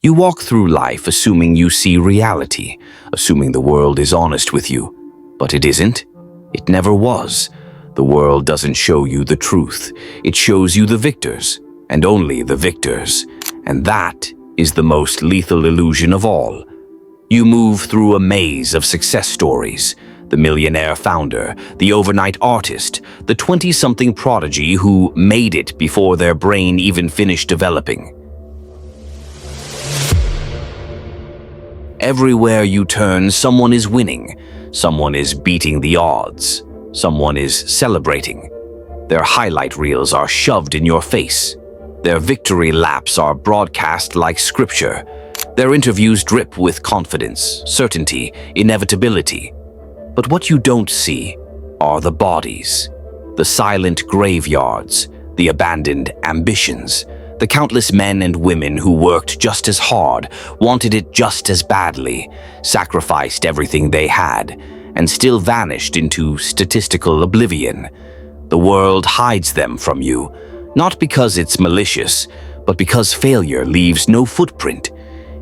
You walk through life assuming you see reality, assuming the world is honest with you. But it isn't. It never was. The world doesn't show you the truth. It shows you the victors, and only the victors. And that is the most lethal illusion of all. You move through a maze of success stories. The millionaire founder, the overnight artist, the 20-something prodigy who made it before their brain even finished developing. Everywhere you turn, someone is winning. Someone is beating the odds. Someone is celebrating. Their highlight reels are shoved in your face. Their victory laps are broadcast like scripture. Their interviews drip with confidence, certainty, inevitability. But what you don't see are the bodies, the silent graveyards, the abandoned ambitions, the countless men and women who worked just as hard, wanted it just as badly, sacrificed everything they had, and still vanished into statistical oblivion. The world hides them from you, not because it's malicious, but because failure leaves no footprint.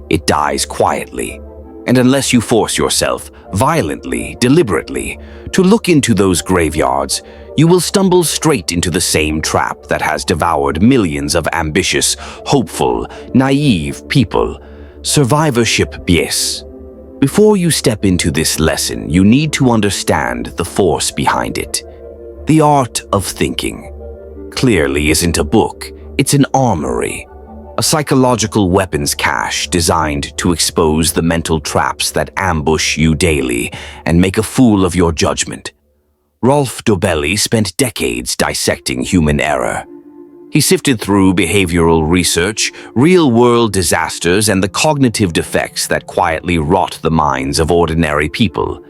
It dies quietly. And unless you force yourself, violently, deliberately, to look into those graveyards, you will stumble straight into the same trap that has devoured millions of ambitious, hopeful, naive people. Survivorship bias. Before you step into this lesson, you need to understand the force behind it. The art of thinking clearly isn't a book, it's an armory. A psychological weapons cache designed to expose the mental traps that ambush you daily and make a fool of your judgment. Rolf Dobelli spent decades dissecting human error. He sifted through behavioral research, real-world disasters, and the cognitive defects that quietly rot the minds of ordinary people.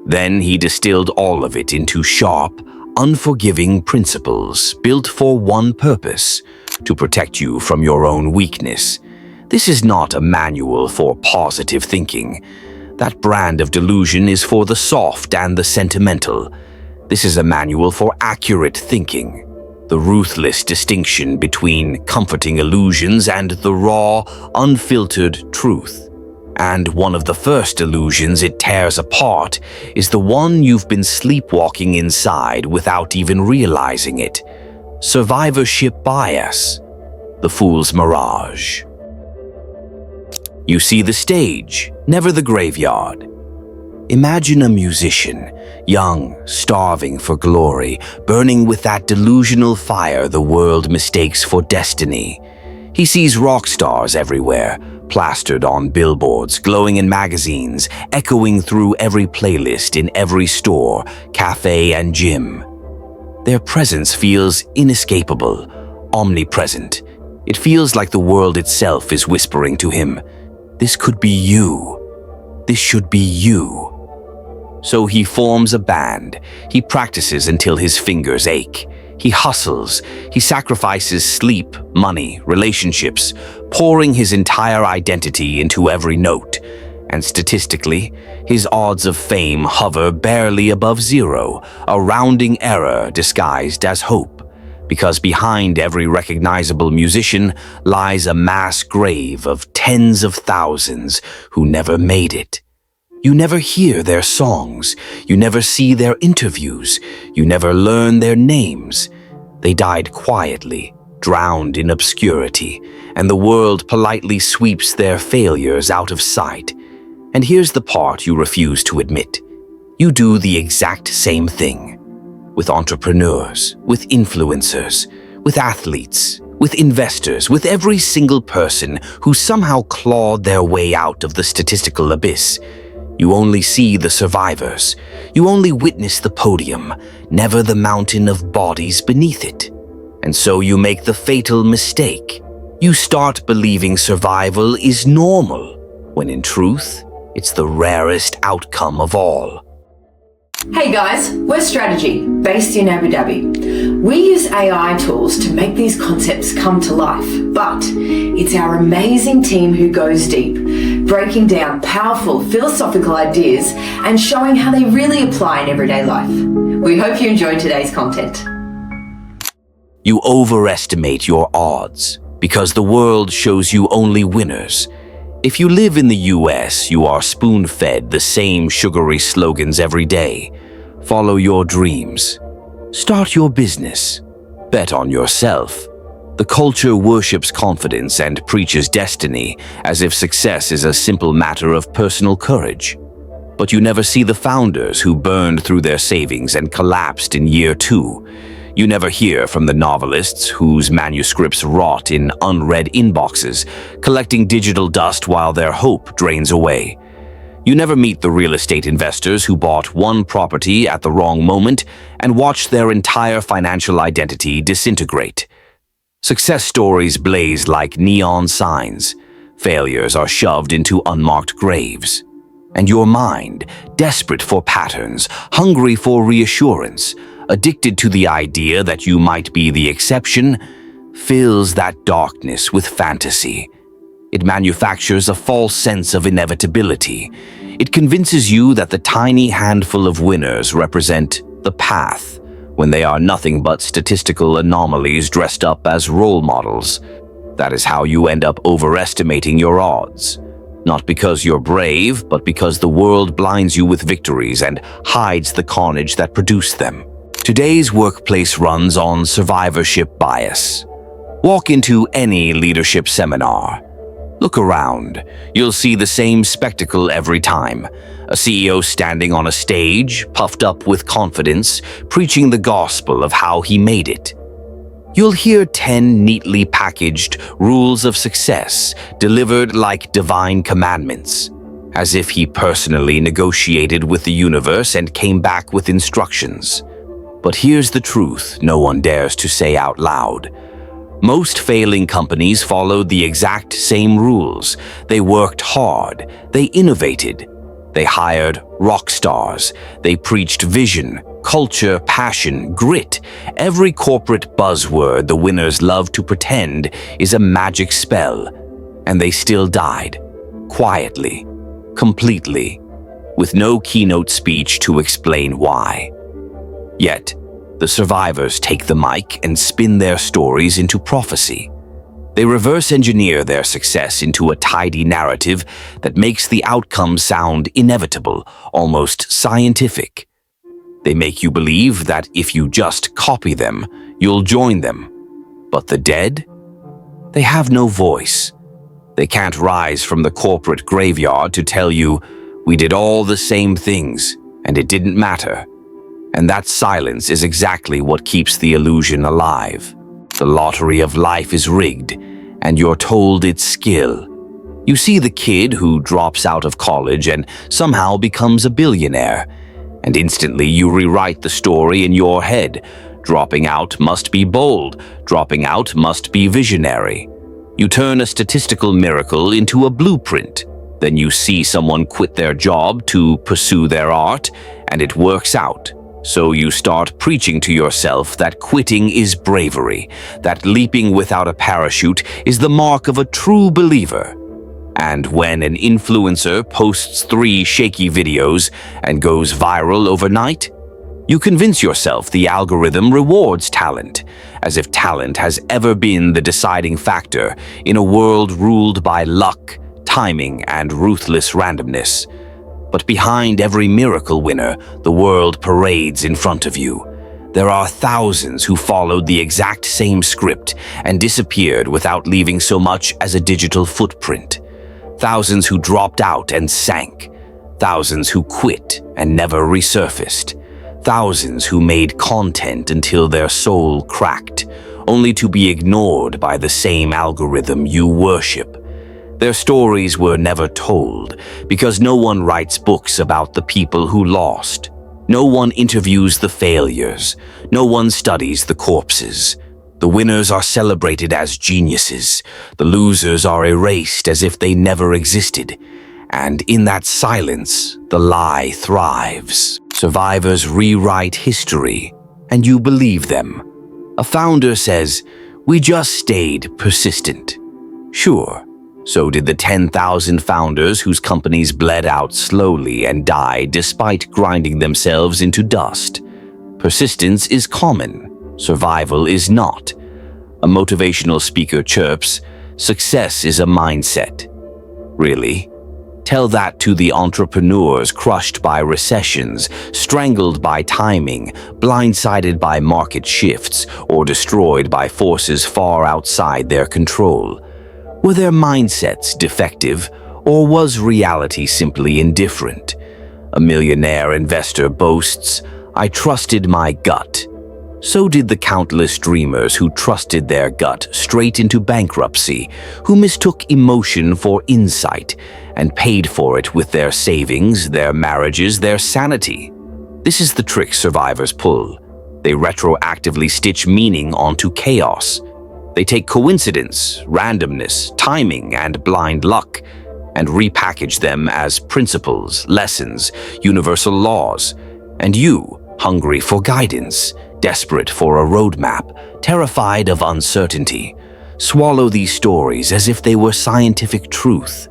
Then he distilled all of it into sharp, unforgiving principles built for one purpose: to protect you from your own weakness. This is not a manual for positive thinking. That brand of delusion is for the soft and the sentimental. This is a manual for accurate thinking, the ruthless distinction between comforting illusions and the raw, unfiltered truth. And one of the first illusions it tears apart is the one you've been sleepwalking inside without even realizing it. Survivorship bias, the fool's mirage. You see the stage, never the graveyard. Imagine a musician, young, starving for glory, burning with that delusional fire the world mistakes for destiny. He sees rock stars everywhere, plastered on billboards, glowing in magazines, echoing through every playlist in every store, cafe, and gym. Their presence feels inescapable, omnipresent. It feels like the world itself is whispering to him, "This could be you. This should be you." So he forms a band. He practices until his fingers ache. He hustles. He sacrifices sleep, money, relationships, pouring his entire identity into every note. And statistically, his odds of fame hover barely above zero, a rounding error disguised as hope. Because behind every recognizable musician lies a mass grave of tens of thousands who never made it. You never hear their songs. You never see their interviews. You never learn their names. They died quietly, drowned in obscurity, and the world politely sweeps their failures out of sight. And here's the part you refuse to admit. You do the exact same thing. With entrepreneurs, with influencers, with athletes, with investors, with every single person who somehow clawed their way out of the statistical abyss. You only see the survivors. You only witness the podium, never the mountain of bodies beneath it. And so you make the fatal mistake. You start believing survival is normal, when in truth, it's the rarest outcome of all. Hey guys, we're Strategy, based in Abu Dhabi. We use AI tools to make these concepts come to life, but it's our amazing team who goes deep, breaking down powerful philosophical ideas and showing how they really apply in everyday life. We hope you enjoyed today's content. You overestimate your odds because the world shows you only winners. If you live in the US, you are spoon-fed the same sugary slogans every day. Follow your dreams. Start your business. Bet on yourself. The culture worships confidence and preaches destiny as if success is a simple matter of personal courage. But you never see the founders who burned through their savings and collapsed in year 2. You never hear from the novelists whose manuscripts rot in unread inboxes, collecting digital dust while their hope drains away. You never meet the real estate investors who bought one property at the wrong moment and watched their entire financial identity disintegrate. Success stories blaze like neon signs. Failures are shoved into unmarked graves. And your mind, desperate for patterns, hungry for reassurance, addicted to the idea that you might be the exception, fills that darkness with fantasy. It manufactures a false sense of inevitability. It convinces you that the tiny handful of winners represent the path, when they are nothing but statistical anomalies dressed up as role models. That is how you end up overestimating your odds. Not because you're brave, but because the world blinds you with victories and hides the carnage that produced them. Today's workplace runs on survivorship bias. Walk into any leadership seminar. Look around. You'll see the same spectacle every time. A CEO standing on a stage, puffed up with confidence, preaching the gospel of how he made it. You'll hear 10 neatly packaged rules of success delivered like divine commandments, as if he personally negotiated with the universe and came back with instructions. But here's the truth no one dares to say out loud. Most failing companies followed the exact same rules. They worked hard. They innovated. They hired rock stars. They preached vision, culture, passion, grit. Every corporate buzzword the winners love to pretend is a magic spell. And they still died. Quietly. Completely. With no keynote speech to explain why. Yet, the survivors take the mic and spin their stories into prophecy. They reverse engineer their success into a tidy narrative that makes the outcome sound inevitable, almost scientific. They make you believe that if you just copy them, you'll join them. But the dead? They have no voice. They can't rise from the corporate graveyard to tell you, we did all the same things, and it didn't matter. And that silence is exactly what keeps the illusion alive. The lottery of life is rigged, and you're told it's skill. You see the kid who drops out of college and somehow becomes a billionaire, and instantly you rewrite the story in your head. Dropping out must be bold. Dropping out must be visionary. You turn a statistical miracle into a blueprint. Then you see someone quit their job to pursue their art, and it works out. So you start preaching to yourself that quitting is bravery, that leaping without a parachute is the mark of a true believer. And when an influencer posts 3 shaky videos and goes viral overnight, you convince yourself the algorithm rewards talent, as if talent has ever been the deciding factor in a world ruled by luck, timing, and ruthless randomness. But behind every miracle winner, the world parades in front of you. There are thousands who followed the exact same script and disappeared without leaving so much as a digital footprint. Thousands who dropped out and sank. Thousands who quit and never resurfaced. Thousands who made content until their soul cracked, only to be ignored by the same algorithm you worship. Their stories were never told because no one writes books about the people who lost. No one interviews the failures. No one studies the corpses. The winners are celebrated as geniuses. The losers are erased as if they never existed. And in that silence, the lie thrives. Survivors rewrite history, and you believe them. A founder says, "We just stayed persistent." Sure. So did the 10,000 founders whose companies bled out slowly and died despite grinding themselves into dust. Persistence is common. Survival is not. A motivational speaker chirps, "Success is a mindset." Really? Tell that to the entrepreneurs crushed by recessions, strangled by timing, blindsided by market shifts, or destroyed by forces far outside their control. Were their mindsets defective, or was reality simply indifferent? A millionaire investor boasts, "I trusted my gut." So did the countless dreamers who trusted their gut straight into bankruptcy, who mistook emotion for insight and paid for it with their savings, their marriages, their sanity. This is the trick survivors pull. They retroactively stitch meaning onto chaos. They take coincidence, randomness, timing, and blind luck and repackage them as principles, lessons, universal laws. And you, hungry for guidance, desperate for a roadmap, terrified of uncertainty, swallow these stories as if they were scientific truth.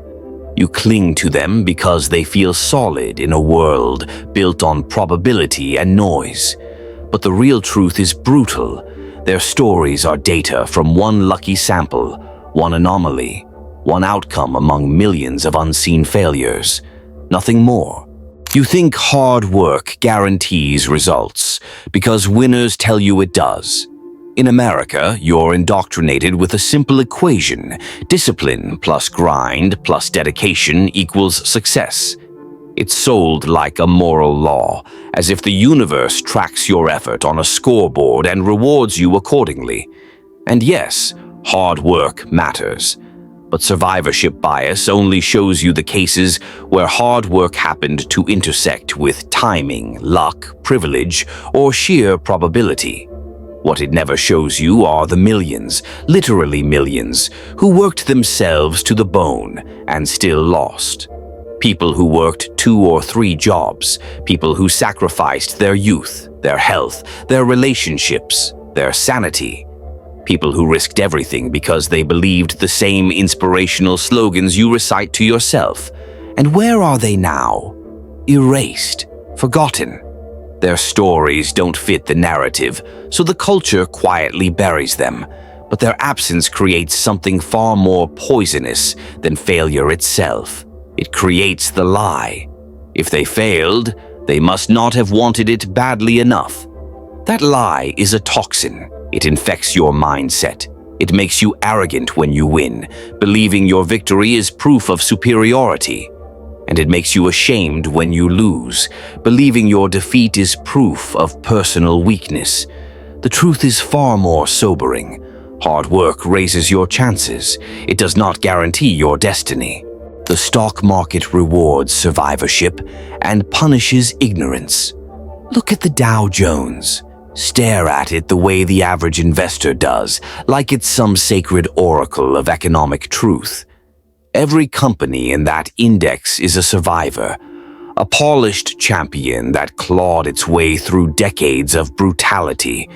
You cling to them because they feel solid in a world built on probability and noise. But the real truth is brutal. Their stories are data from one lucky sample, one anomaly, one outcome among millions of unseen failures. Nothing more. You think hard work guarantees results because winners tell you it does. In America, you're indoctrinated with a simple equation: discipline plus grind plus dedication equals success. It's sold like a moral law, as if the universe tracks your effort on a scoreboard and rewards you accordingly. And yes, hard work matters. But survivorship bias only shows you the cases where hard work happened to intersect with timing, luck, privilege, or sheer probability. What it never shows you are the millions, literally millions, who worked themselves to the bone and still lost. People who worked 2 or 3 jobs, people who sacrificed their youth, their health, their relationships, their sanity. People who risked everything because they believed the same inspirational slogans you recite to yourself. And where are they now? Erased, forgotten. Their stories don't fit the narrative, so the culture quietly buries them. But their absence creates something far more poisonous than failure itself. It creates the lie. If they failed, they must not have wanted it badly enough. That lie is a toxin. It infects your mindset. It makes you arrogant when you win, believing your victory is proof of superiority. And it makes you ashamed when you lose, believing your defeat is proof of personal weakness. The truth is far more sobering. Hard work raises your chances. It does not guarantee your destiny. The stock market rewards survivorship and punishes ignorance. Look at the Dow Jones. Stare at it the way the average investor does, like it's some sacred oracle of economic truth. Every company in that index is a survivor, a polished champion that clawed its way through decades of brutality,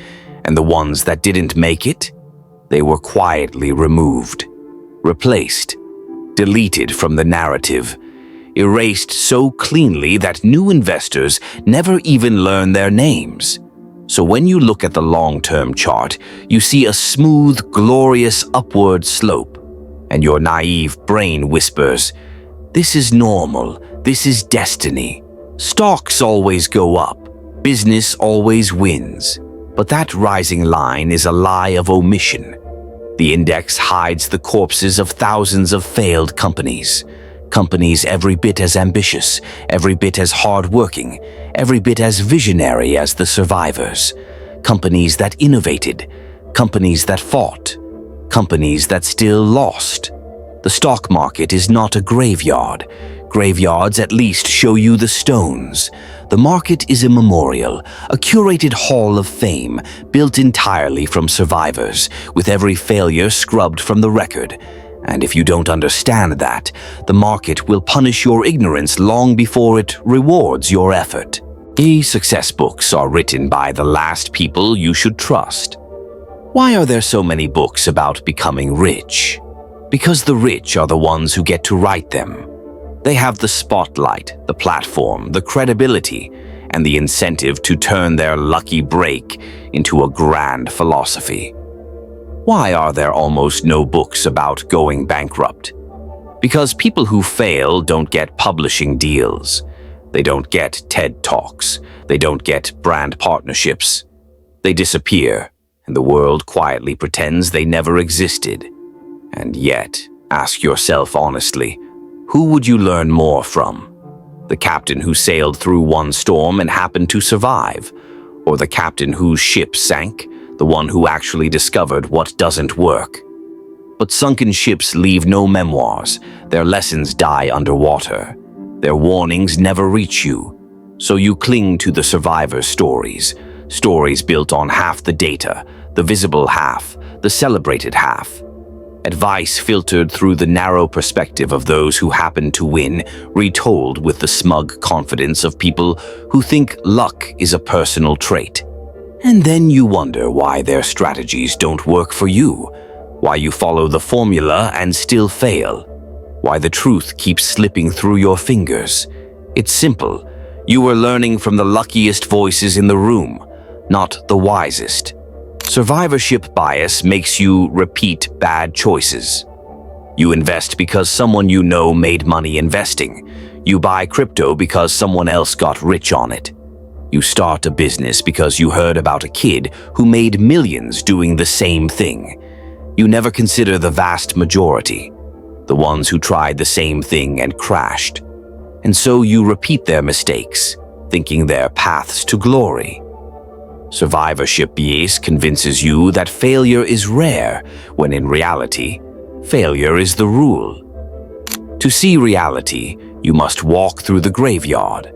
and the ones that didn't make it, they were quietly removed, replaced, deleted from the narrative, erased so cleanly that new investors never even learn their names. So when you look at the long-term chart, you see a smooth, glorious upward slope, and your naive brain whispers, "This is normal, this is destiny. Stocks always go up, business always wins." But that rising line is a lie of omission. The index hides the corpses of thousands of failed companies. Companies every bit as ambitious, every bit as hard-working, every bit as visionary as the survivors. Companies that innovated, companies that fought, companies that still lost. The stock market is not a graveyard. Graveyards at least show you the stones. The market is a memorial, a curated hall of fame built entirely from survivors, with every failure scrubbed from the record. And if you don't understand that, the market will punish your ignorance long before it rewards your effort. Success books are written by the last people you should trust. Why are there so many books about becoming rich? Because the rich are the ones who get to write them. They have the spotlight, the platform, the credibility, and the incentive to turn their lucky break into a grand philosophy. Why are there almost no books about going bankrupt? Because people who fail don't get publishing deals. They don't get TED Talks. They don't get brand partnerships. They disappear, and the world quietly pretends they never existed. And yet, ask yourself honestly, who would you learn more from? The captain who sailed through one storm and happened to survive? Or the captain whose ship sank, the one who actually discovered what doesn't work? But sunken ships leave no memoirs. Their lessons die underwater. Their warnings never reach you. So you cling to the survivor stories, stories built on half the data, the visible half, the celebrated half. Advice filtered through the narrow perspective of those who happen to win, retold with the smug confidence of people who think luck is a personal trait. And then you wonder why their strategies don't work for you, why you follow the formula and still fail, why the truth keeps slipping through your fingers. It's simple. You were learning from the luckiest voices in the room, not the wisest. Survivorship bias makes you repeat bad choices. You invest because someone you know made money investing. You buy crypto because someone else got rich on it. You start a business because you heard about a kid who made millions doing the same thing. You never consider the vast majority, the ones who tried the same thing and crashed. And so you repeat their mistakes, thinking they're paths to glory. Survivorship bias convinces you that failure is rare, when in reality, failure is the rule. To see reality, you must walk through the graveyard.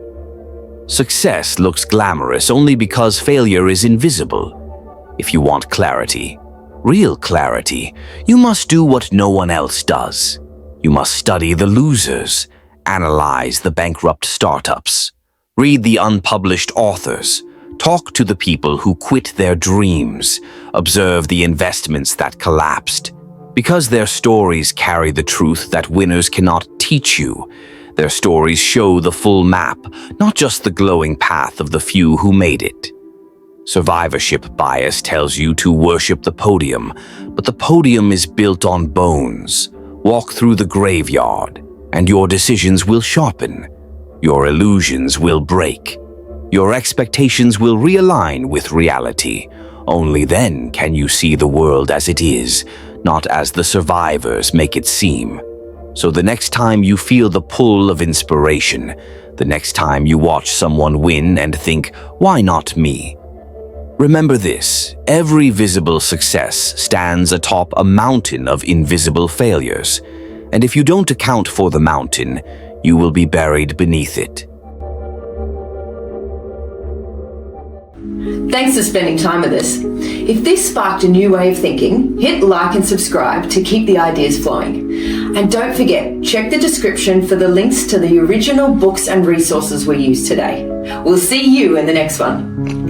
Success looks glamorous only because failure is invisible. If you want clarity, real clarity, you must do what no one else does. You must study the losers, analyze the bankrupt startups, read the unpublished authors, talk to the people who quit their dreams, observe the investments that collapsed. Because their stories carry the truth that winners cannot teach you. Their stories show the full map, not just the glowing path of the few who made it. Survivorship bias tells you to worship the podium, but the podium is built on bones. Walk through the graveyard, and your decisions will sharpen. Your illusions will break. Your expectations will realign with reality. Only then can you see the world as it is, not as the survivors make it seem. So the next time you feel the pull of inspiration, the next time you watch someone win and think, why not me? Remember this, every visible success stands atop a mountain of invisible failures. And if you don't account for the mountain, you will be buried beneath it. Thanks for spending time with us. If this sparked a new way of thinking, hit like and subscribe to keep the ideas flowing. And don't forget, check the description for the links to the original books and resources we used today. We'll see you in the next one.